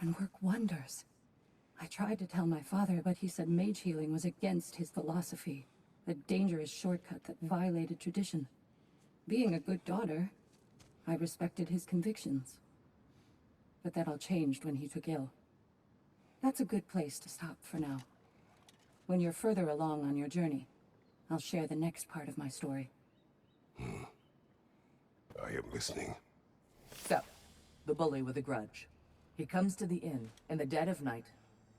and work wonders. I tried to tell my father, but he said mage healing was against his philosophy, a dangerous shortcut that violated tradition. Being a good daughter, I respected his convictions. But that all changed when he took ill. That's a good place to stop for now. When you're further along on your journey, I'll share the next part of my story. I am listening. So, the bully with a grudge. He comes to the inn in the dead of night,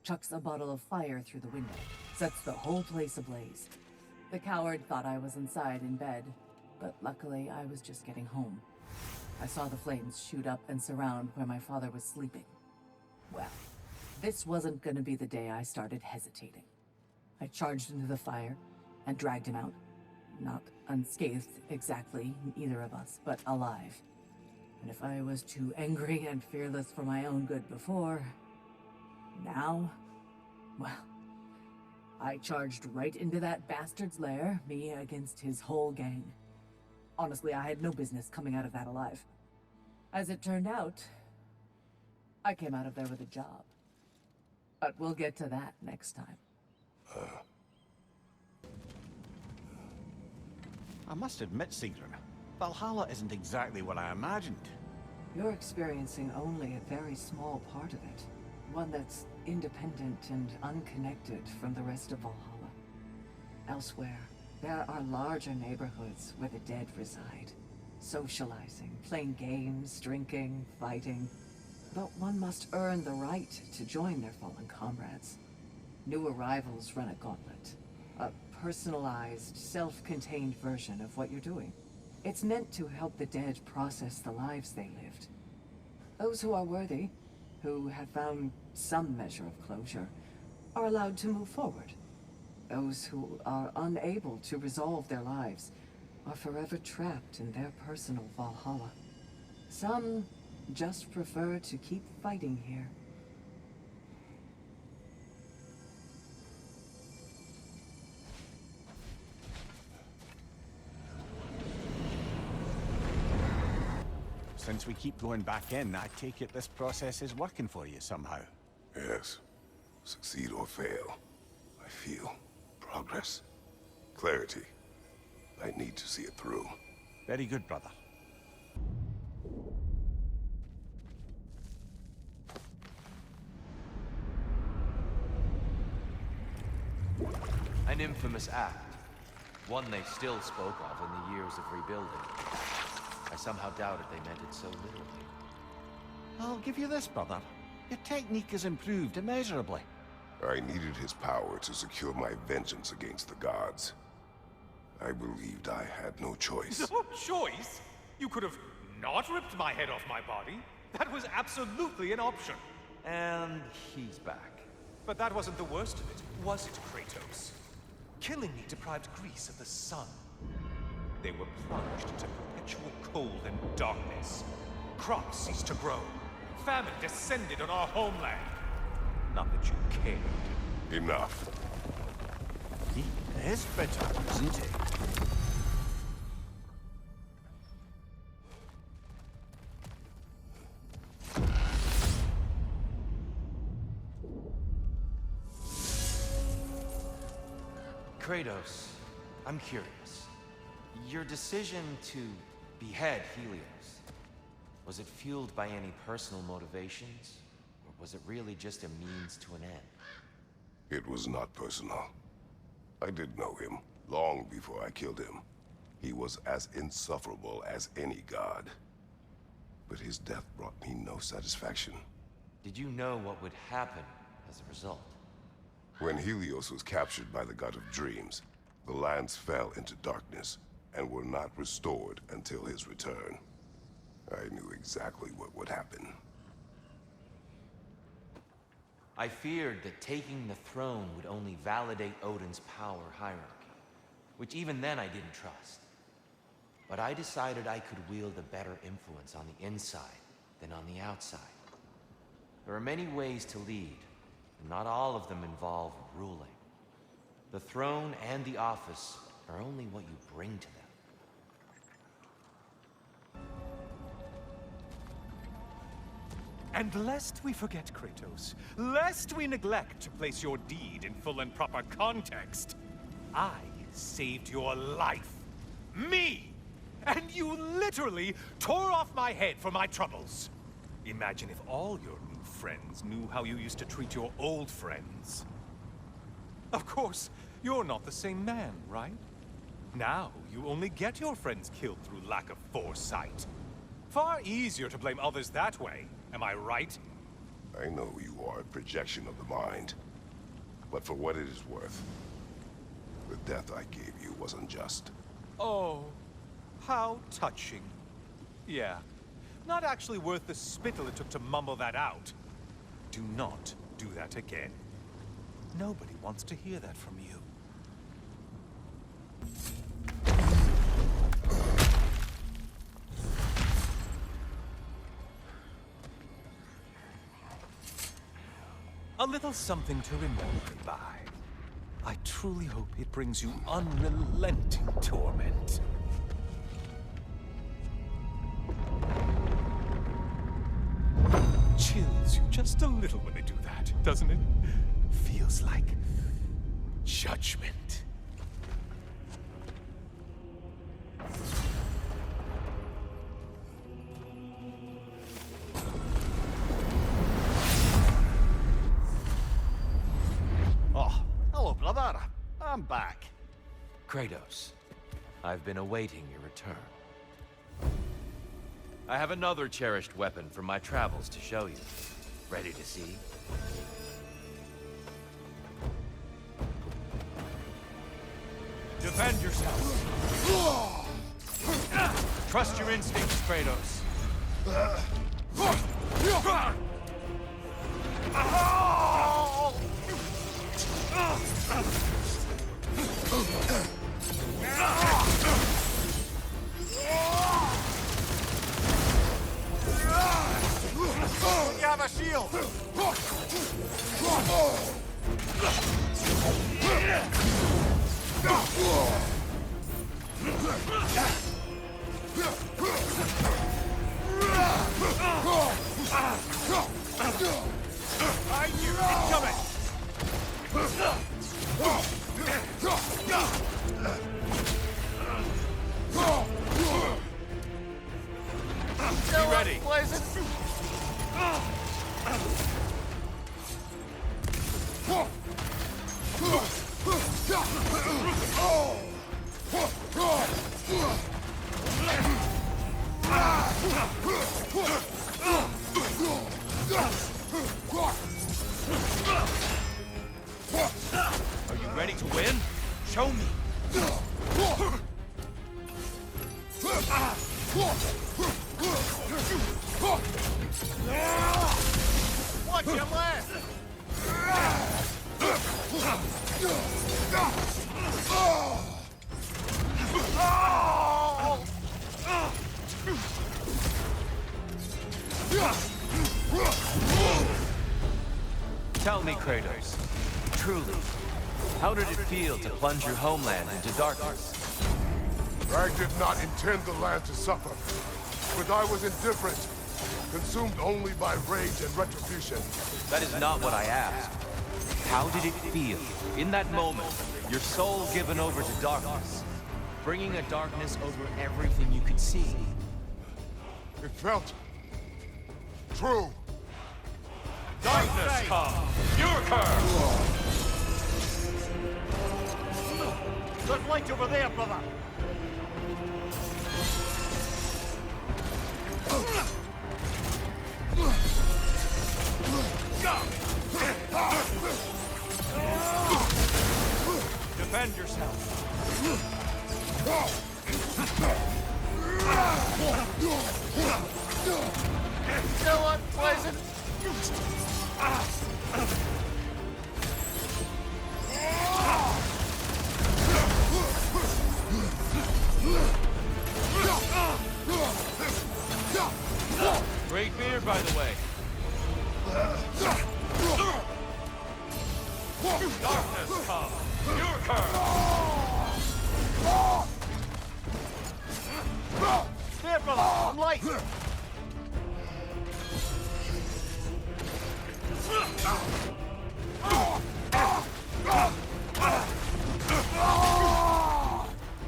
chucks a bottle of fire through the window, sets the whole place ablaze. The coward thought I was inside in bed, but luckily I was just getting home. I saw the flames shoot up and surround where my father was sleeping. Well, this wasn't gonna be the day I started hesitating. I charged into the fire and dragged him out. Not unscathed exactly, either of us, but alive. And if I was too angry and fearless for my own good before, now, well, I charged right into that bastard's lair, me against his whole gang. Honestly, I had no business coming out of that alive. As it turned out, I came out of there with a job. But we'll get to that next time. I must admit, Sigrun, Valhalla isn't exactly what I imagined. You're experiencing only a very small part of it. One that's independent and unconnected from the rest of Valhalla. Elsewhere, there are larger neighborhoods where the dead reside. Socializing, playing games, drinking, fighting. But one must earn the right to join their fallen comrades. New arrivals run a gauntlet. A personalized, self-contained version of what you're doing. It's meant to help the dead process the lives they lived. Those who are worthy, who have found some measure of closure, are allowed to move forward. Those who are unable to resolve their lives are forever trapped in their personal Valhalla. Some just prefer to keep fighting here. Since we keep going back in, I take it this process is working for you somehow. Yes. Succeed or fail. I feel progress. Clarity. I need to see it through. Very good, brother. An infamous act. One they still spoke of in the years of rebuilding. I somehow doubted they meant it so literally. I'll give you this, brother. Your technique has improved immeasurably. I needed his power to secure my vengeance against the gods. I believed I had no choice. No choice? You could have not ripped my head off my body. That was absolutely an option. And he's back. But that wasn't the worst of it, was it, Kratos? Killing me deprived Greece of the sun. They were plunged into perpetual cold and darkness. Crops ceased to grow. Famine descended on our homeland. Not that you cared. Enough. He is bitter, isn't he? Kratos, I'm curious. Your decision to behead Helios, was it fueled by any personal motivations? Or was it really just a means to an end? It was not personal. I did know him, long before I killed him. He was as insufferable as any god. But his death brought me no satisfaction. Did you know what would happen as a result? When Helios was captured by the god of dreams, the lands fell into darkness and were not restored until his return. I knew exactly what would happen. I feared that taking the throne would only validate Odin's power hierarchy, which even then I didn't trust. But I decided I could wield a better influence on the inside than on the outside. There are many ways to lead, and not all of them involve ruling. The throne and the office are only what you bring to them. And lest we forget, Kratos, lest we neglect to place your deed in full and proper context, I saved your life. Me! And you literally tore off my head for my troubles. Imagine if all your new friends knew how you used to treat your old friends. Of course, you're not the same man, right? Now, you only get your friends killed through lack of foresight. Far easier to blame others that way, am I right? I know you are a projection of the mind. But for what it is worth, the death I gave you was unjust. Oh, how touching. Yeah, not actually worth the spittle it took to mumble that out. Do not do that again. Nobody wants to hear that from you. A little something to remember by. I truly hope it brings you unrelenting torment. Chills you just a little when they do that, doesn't it? Feels like judgment. Oh, hello, brother. I'm back. Kratos, I've been awaiting your return. I have another cherished weapon from my travels to show you. Ready to see? Defend yourself. Trust your instincts, Kratos. You have a shield! I knew it coming! Be ready! Are you ready to win? Show me! Watch your left! Tell me, Kratos, truly, how did it feel to plunge your homeland into darkness? I did not intend the land to suffer, but I was indifferent, consumed only by rage and retribution. That is not what I asked. How did it feel, in that moment, your soul given over to darkness, bringing a darkness over everything you could see? It felt true. Darkness come! Your curse! There's light over there, brother! Defend yourself! Still unpleasant! Great beer, by the way. Darkness come! Your curse! There, brother! I'm light!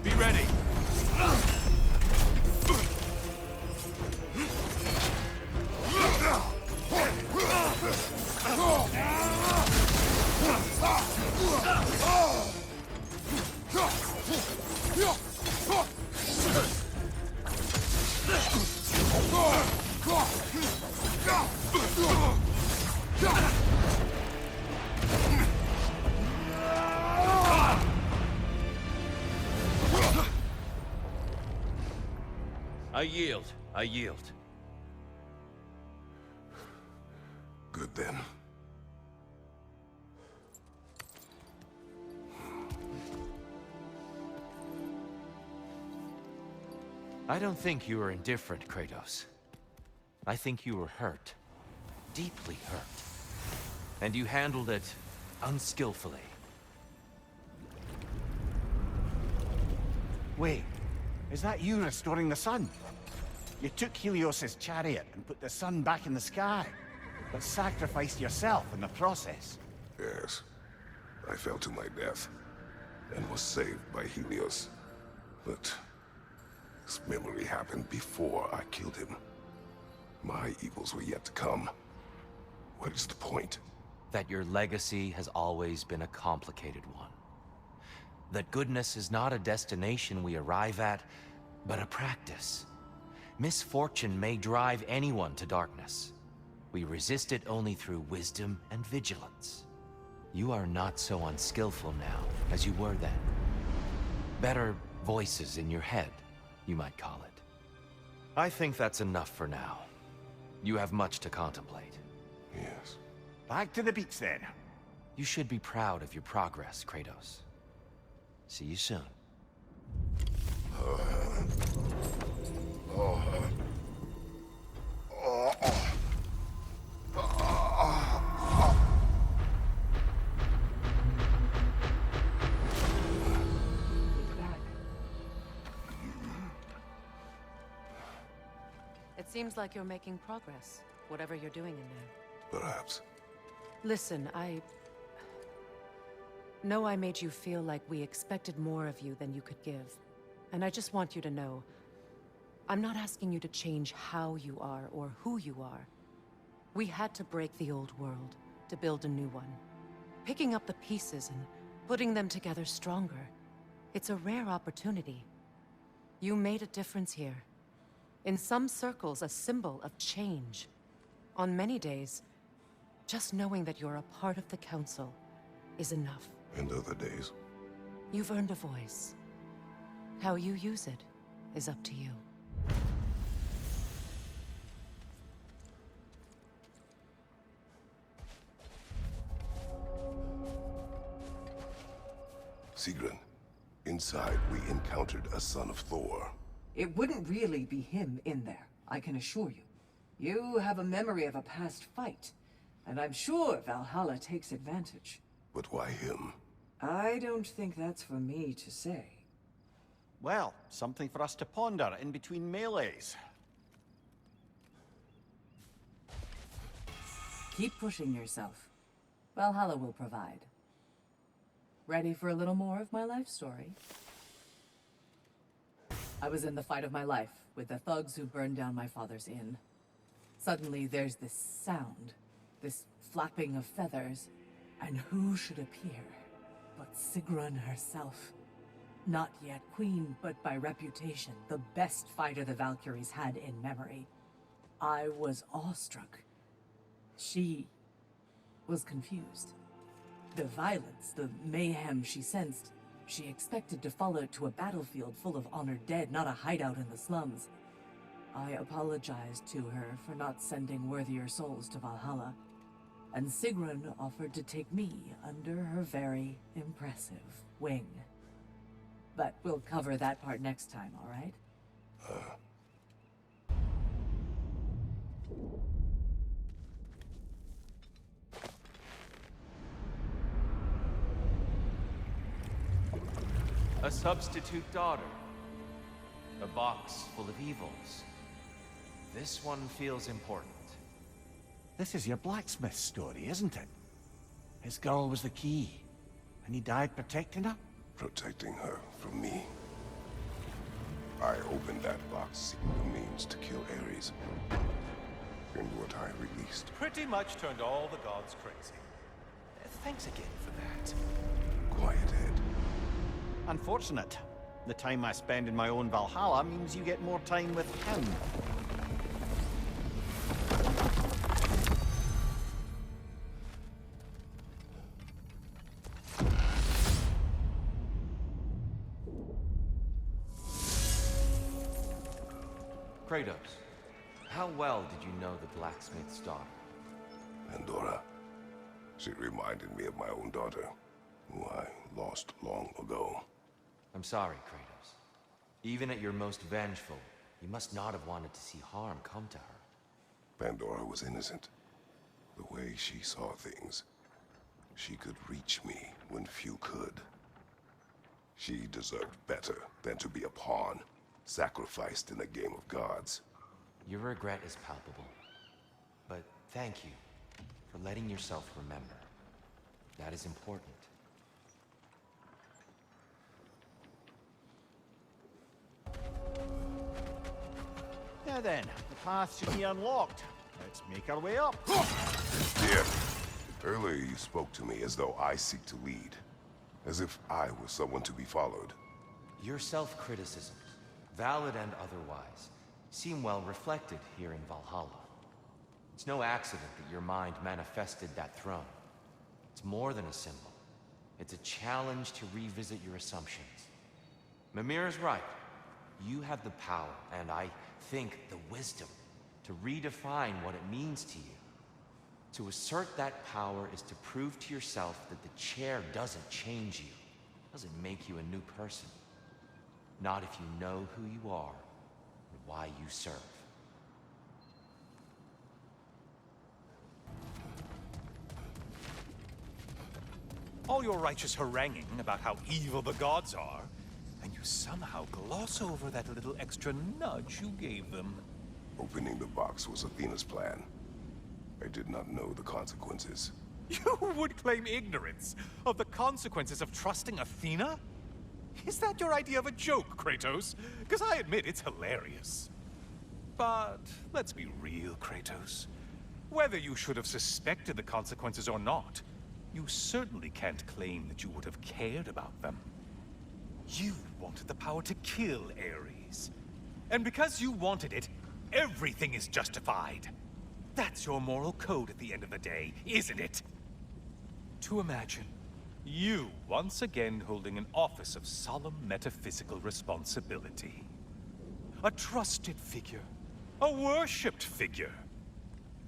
Be ready. I yield. I yield. Good then. I don't think you were indifferent, Kratos. I think you were hurt. Deeply hurt. And you handled it unskillfully. Wait, is that you restoring the sun? You took Helios's chariot and put the sun back in the sky, but sacrificed yourself in the process. Yes. I fell to my death, and was saved by Helios. But this memory happened before I killed him. My evils were yet to come. What is the point? That your legacy has always been a complicated one. That goodness is not a destination we arrive at, but a practice. Misfortune may drive anyone to darkness. We resist it only through wisdom and vigilance. You are not so unskillful now as you were then. Better voices in your head, you might call it. I think that's enough for now. You have much to contemplate. Yes. Back to the beach then. You should be proud of your progress, Kratos. See you soon. It seems like you're making progress, whatever you're doing in there. Perhaps. Listen, I know I made you feel like we expected more of you than you could give. And I just want you to know, I'm not asking you to change how you are or who you are. We had to break the old world to build a new one. Picking up the pieces and putting them together stronger. It's a rare opportunity. You made a difference here. In some circles, a symbol of change. On many days, just knowing that you're a part of the Council is enough. And other days. You've earned a voice. How you use it is up to you. Sigrun, inside we encountered a son of Thor. It wouldn't really be him in there, I can assure you. You have a memory of a past fight, and I'm sure Valhalla takes advantage. But why him? I don't think that's for me to say. Well, something for us to ponder in between melees. Keep pushing yourself. Valhalla will provide. Ready for a little more of my life story? I was in the fight of my life with the thugs who burned down my father's inn. Suddenly there's this sound, this flapping of feathers, and who should appear but Sigrun herself. Not yet queen, but by reputation, the best fighter the Valkyries had in memory. I was awestruck. She was confused. The violence, the mayhem she sensed, she expected to follow it to a battlefield full of honored dead, not a hideout in the slums. I apologized to her for not sending worthier souls to Valhalla, and Sigrun offered to take me under her very impressive wing. But we'll cover that part next time, all right? A substitute daughter. A box full of evils. This one feels important. This is your blacksmith story, isn't it? His girl was the key, and he died protecting her? Protecting her from me. I opened that box seeking the means to kill Ares. And what I released. Pretty much turned all the gods crazy. Thanks again for that. Quiet head. Unfortunate. The time I spend in my own Valhalla means you get more time with him. Kratos, how well did you know the blacksmith's daughter? Pandora. She reminded me of my own daughter, who I lost long ago. I'm sorry, Kratos. Even at your most vengeful, you must not have wanted to see harm come to her. Pandora was innocent. The way she saw things, she could reach me when few could. She deserved better than to be a pawn, sacrificed in a game of gods. Your regret is palpable. But thank you for letting yourself remember. That is important. Now then, the path should be unlocked. Let's make our way up. Dear, earlier you spoke to me as though I seek to lead. As if I were someone to be followed. Your self-criticisms, valid and otherwise, seem well reflected here in Valhalla. It's no accident that your mind manifested that throne. It's more than a symbol. It's a challenge to revisit your assumptions. Mimir is right. You have the power, and I think the wisdom, to redefine what it means to you. To assert that power is to prove to yourself that the chair doesn't change you, doesn't make you a new person. Not if you know who you are and why you serve. All your righteous haranguing about how evil the gods are, and you somehow gloss over that little extra nudge you gave them. Opening the box was Athena's plan. I did not know the consequences. You would claim ignorance of the consequences of trusting Athena? Is that your idea of a joke, Kratos? Because I admit it's hilarious. But let's be real, Kratos. Whether you should have suspected the consequences or not, you certainly can't claim that you would have cared about them. You wanted the power to kill Ares. And because you wanted it, everything is justified. That's your moral code at the end of the day, isn't it? To imagine you once again holding an office of solemn metaphysical responsibility. A trusted figure. A worshipped figure.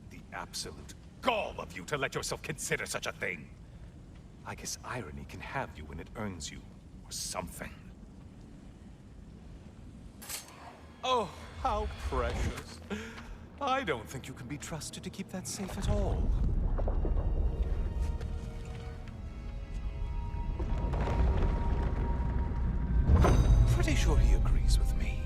The absolute gall of you to let yourself consider such a thing. I guess irony can have you when it earns you, or something. Oh, how precious. I don't think you can be trusted to keep that safe at all. Pretty sure he agrees with me.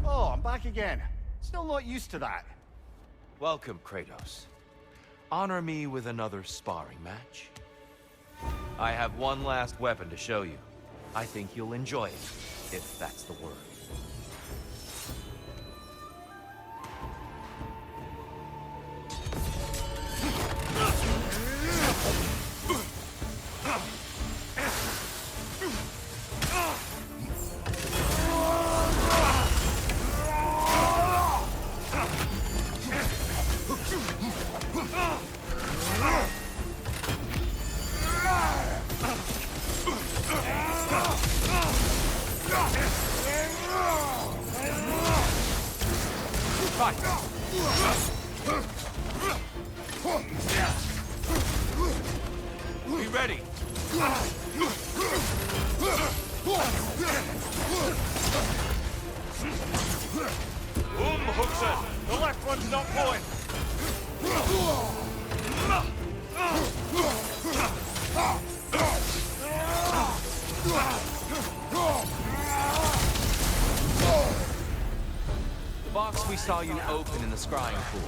Oh, I'm back again. Still not used to that. Welcome, Kratos. Honor me with another sparring match. I have one last weapon to show you. I think you'll enjoy it, if that's the word. Be ready. Hooks it. The left one's not pulling. The box we saw you open in the scrying pool.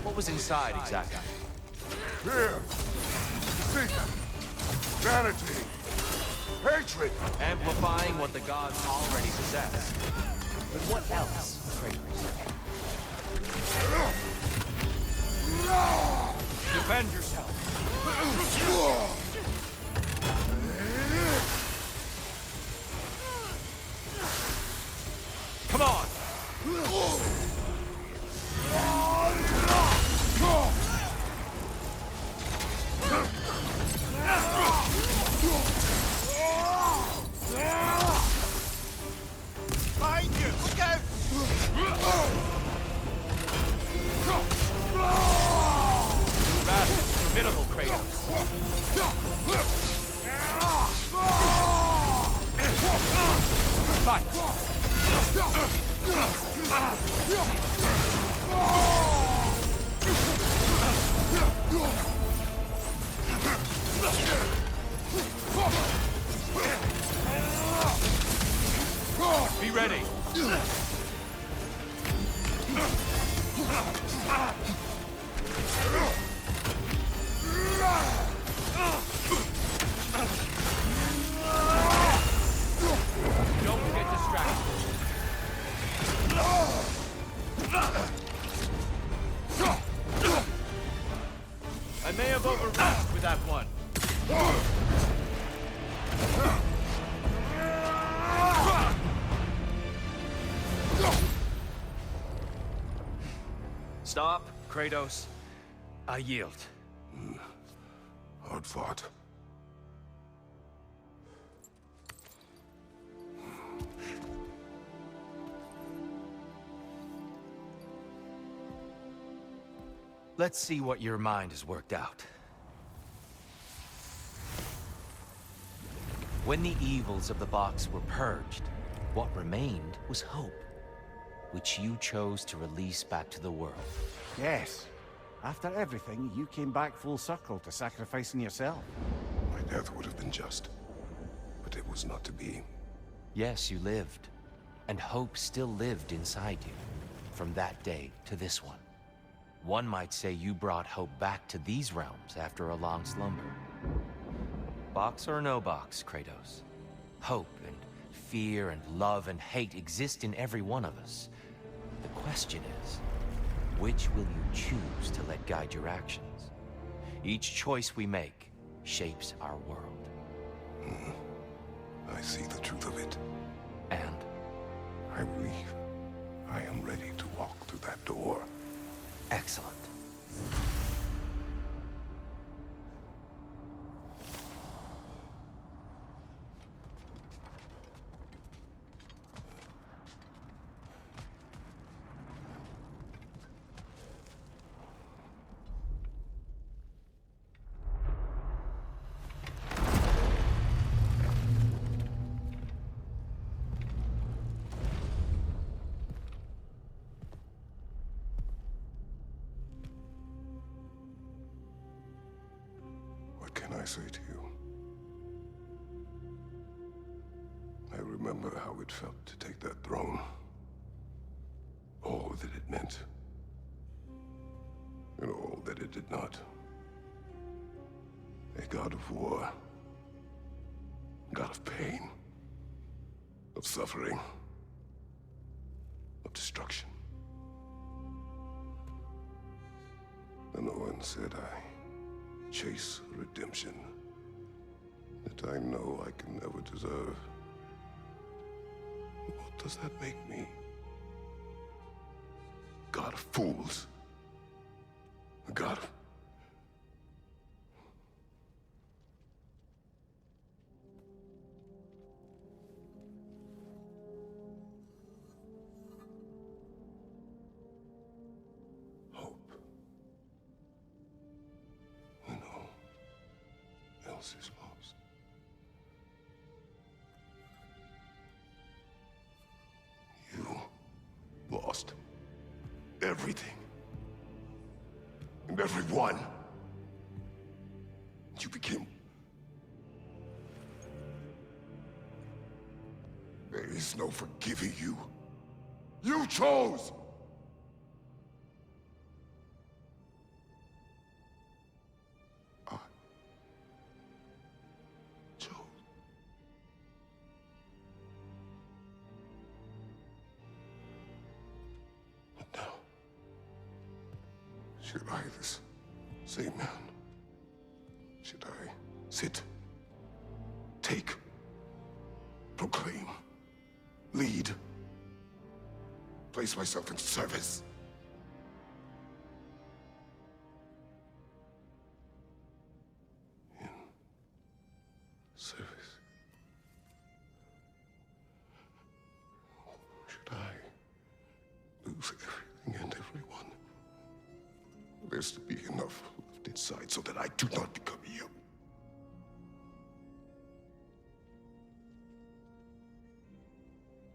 What was inside exactly? Fear, deceit, vanity, hatred. Amplifying what the gods already possess. But what else, Kratos? Defend yourself. Come on! Behind you! Look out! Rather formidable, Kratos. Fight! Be ready. Don't get distracted. I may have overreached with that one. Stop, Kratos. I yield. Hard fought. Let's see what your mind has worked out. When the evils of the box were purged, what remained was hope, which you chose to release back to the world. Yes. After everything, you came back full circle to sacrificing yourself. My death would have been just, but it was not to be. Yes, you lived, and hope still lived inside you, from that day to this one. One might say you brought hope back to these realms after a long slumber. Box or no box, Kratos. Hope and fear and love and hate exist in every one of us. The question is, which will you choose to let guide your actions? Each choice we make shapes our world. I see the truth of it. And I believe I am ready to walk through that door. excellent. What can I say to you? I remember how it felt to take that throne. All that it meant. And all that it did not. A god of war. God of pain. Of suffering. Of destruction. And the one said I chase redemption that I know I can never deserve. What does that make me? God of fools. A god of... hope. When all else is lost. You lost everything. And everyone. You became There is no forgiving you. You chose! I chose. But now, should I, this same man, should I sit, take, proclaim, lead, place myself in service? In service? Should I lose everything and everyone? There's to be enough left inside so that I do not become you.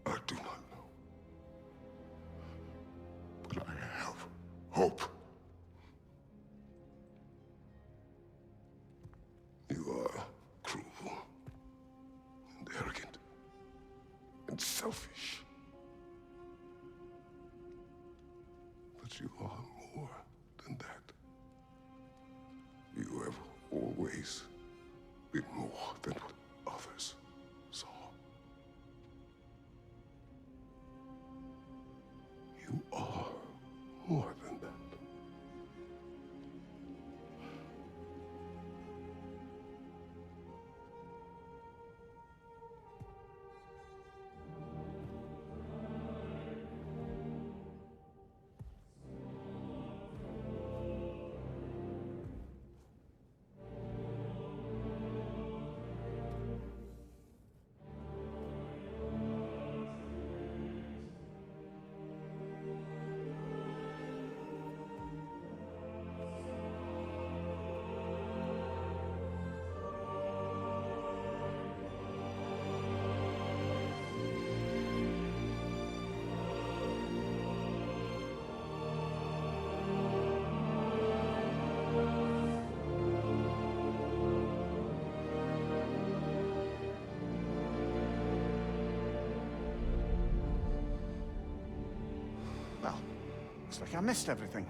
I do not know. But I have hope. You are cruel and arrogant and selfish. But you are more than that. You have always been more than what others saw. You are more than that. Well, looks like I missed everything.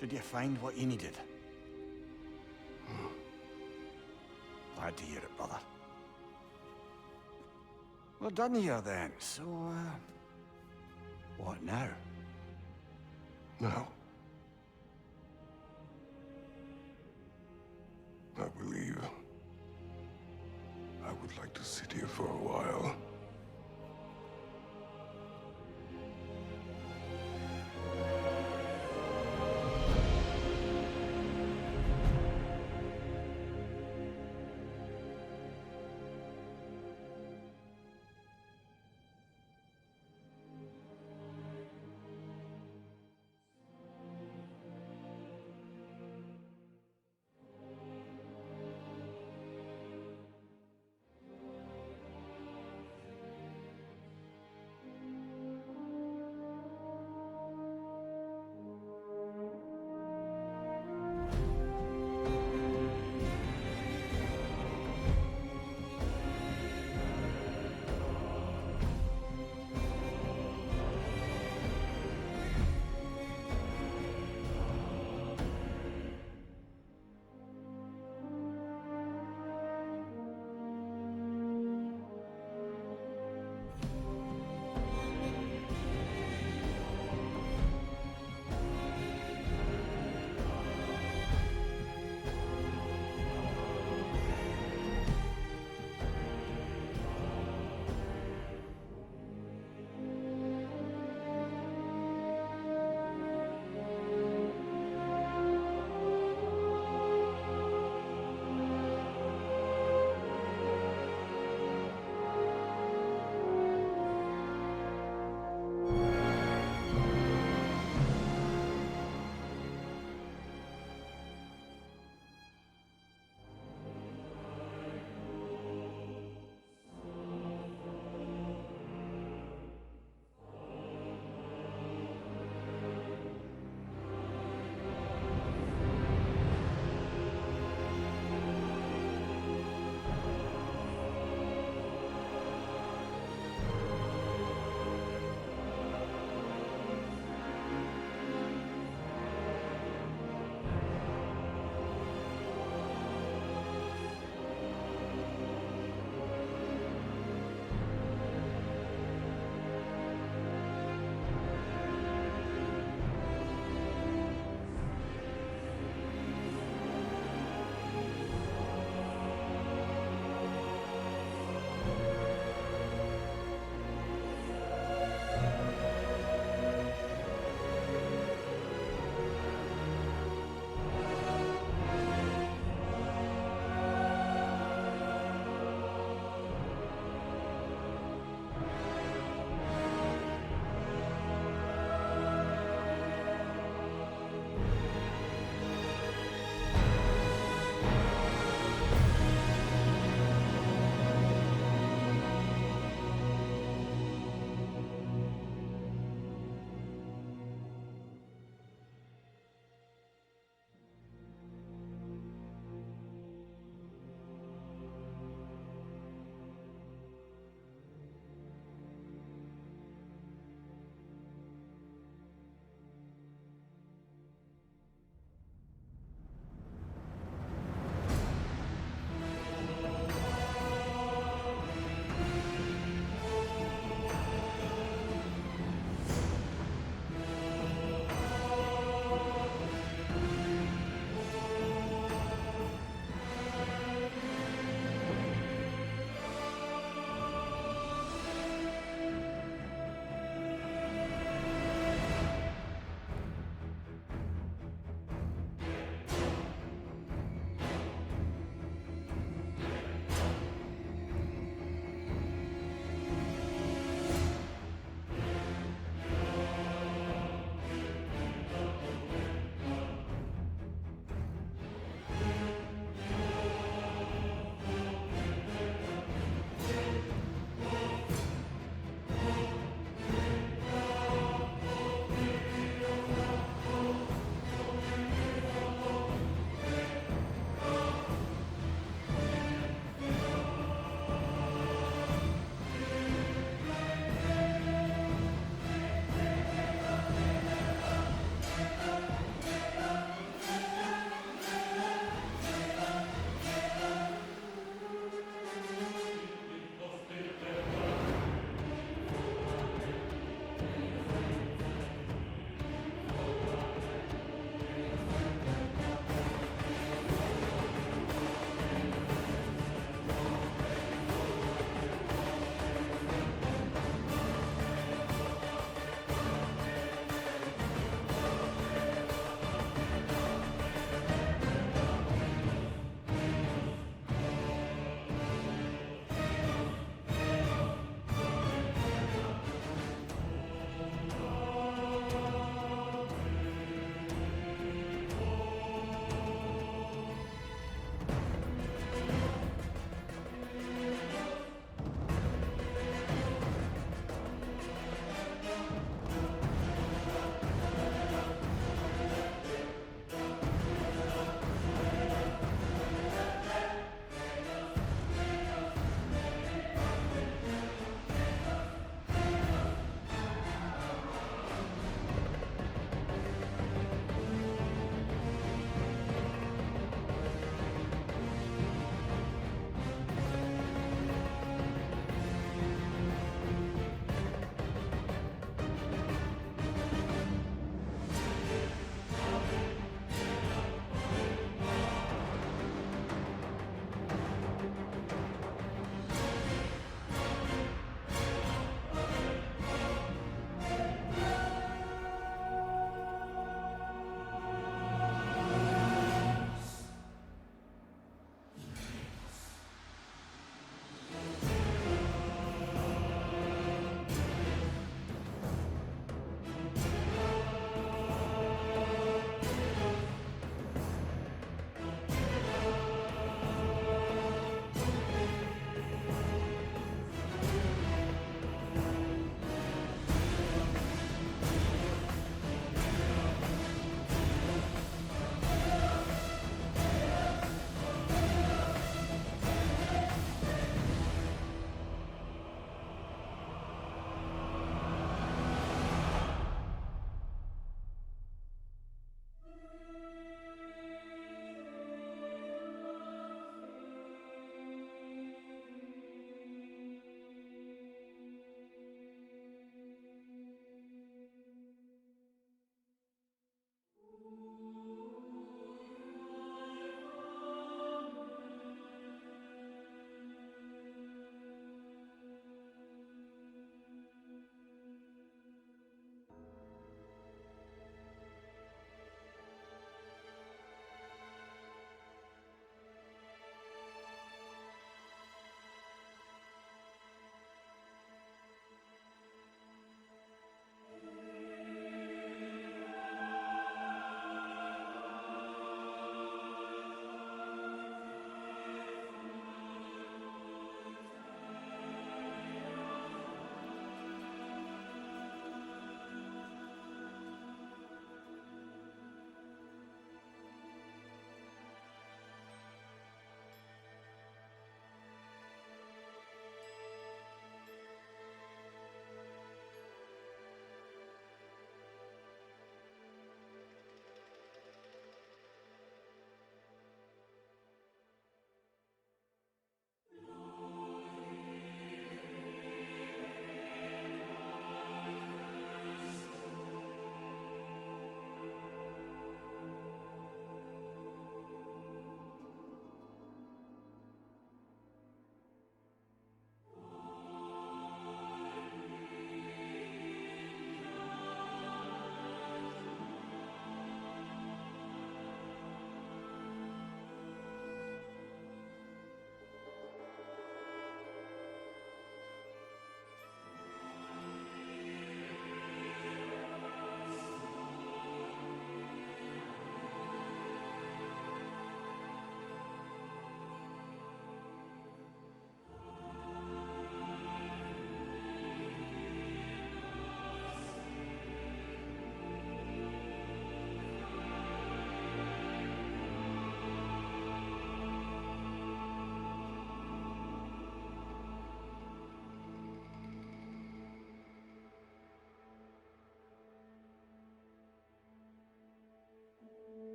Did you find what you needed? Glad to hear it, brother. We're done here then, so, what now? Now, I believe I would like to sit here for a while.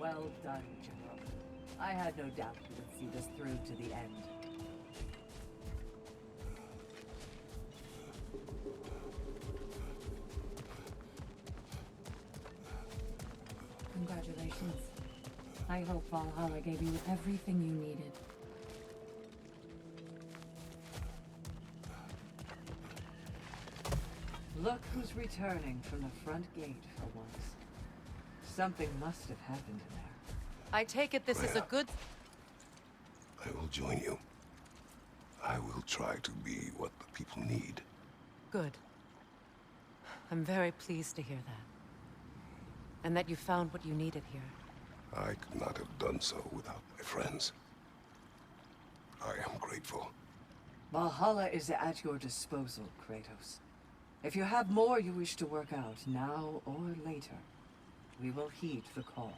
Well done, General. I had no doubt you would see this through to the end. Congratulations. I hope Valhalla gave you everything you needed. Look who's returning from the front gate for once. Something must have happened in there. I take it this is a good... I will join you. I will try to be what the people need. Good. I'm very pleased to hear that. And that you found what you needed here. I could not have done so without my friends. I am grateful. Valhalla is at your disposal, Kratos. If you have more you wish to work out, now or later, we will heed the call.